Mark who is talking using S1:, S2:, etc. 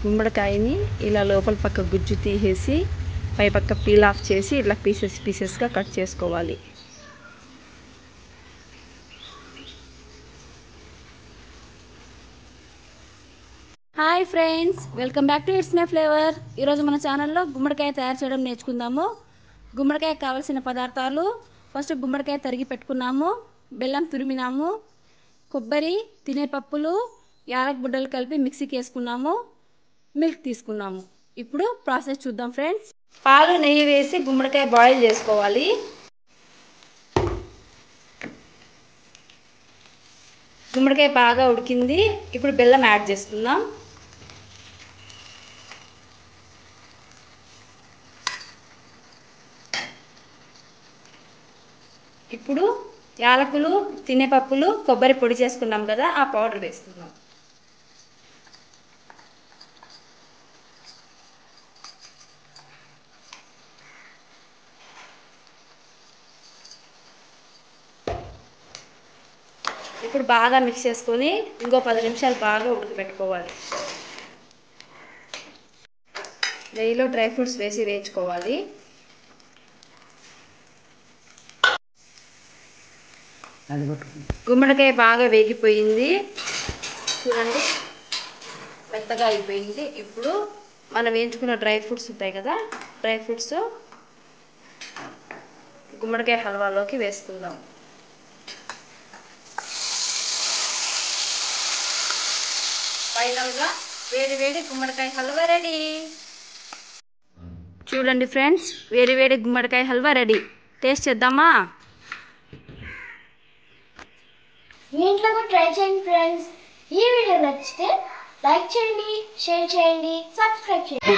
S1: గుమ్మడికాయని ఇలా లోపల పక్క గుజ్జు తీసేసి పై పక్క పీల్ ఆఫ్ చేసి ఇలా పీసెస్గా కట్ చేసుకోవాలి. Hi friends, welcome back to it's my flavour. ఈరోజు మన ఛానల్లో గుమ్మడికాయ తయారు చేయడం నేర్చుకుందాము. గుమ్మడికాయ కావాల్సిన పదార్థాలు: ఫస్ట్ గుమ్మడికాయ తరిగి పెట్టుకున్నాము, బెల్లం తురిమినాము, కొబ్బరి, తినేపప్పులు, యాలక్ బుడ్డలు కలిపి మిక్సీకి వేసుకున్నాము, మిల్క్ తీసుకున్నాము. ఇప్పుడు ప్రాసెస్ చూద్దాం ఫ్రెండ్స్. పాలు నెయ్యి వేసి గుమ్మడికాయ బాయిల్ చేసుకోవాలి. గుమ్మడికాయ బాగా ఉడికింది. ఇప్పుడు బెల్లం యాడ్ చేసుకుందాం. ఇప్పుడు యాలకులు, తినేపప్పులు, కొబ్బరి పొడి చేసుకున్నాం కదా, ఆ పౌడర్ వేస్తున్నాం. ఇప్పుడు బాగా మిక్స్ చేసుకొని ఇంకో 10 నిమిషాలు బాగా ఉడకబెట్టుకోవాలి. నెయ్యిలో డ్రై ఫ్రూట్స్ వేసి వేయించుకోవాలి. గుమ్మడికాయ బాగా వేగిపోయింది చూడండి, మెత్తగా అయిపోయింది. ఇప్పుడు మనం వేయించుకున్న డ్రై ఫ్రూట్స్ ఉంటాయి కదా, డ్రై ఫ్రూట్స్ గుమ్మడికాయ హల్వాలోకి వేసుకుందాం. ఫైనల్గా వేడి వేడి గుమ్మడికాయ హల్వా రెడీ. చూడండి ఫ్రెండ్స్, వేడి వేడి గుమ్మడికాయ హల్వా రెడీ. టేస్ట్ చేద్దామా?
S2: మీ ఇంట్లో కూడా ట్రై చేయండి ఫ్రెండ్స్. ఈ వీడియో నచ్చితే లైక్ చేయండి, షేర్ చేయండి, సబ్స్క్రైబ్ చేయండి.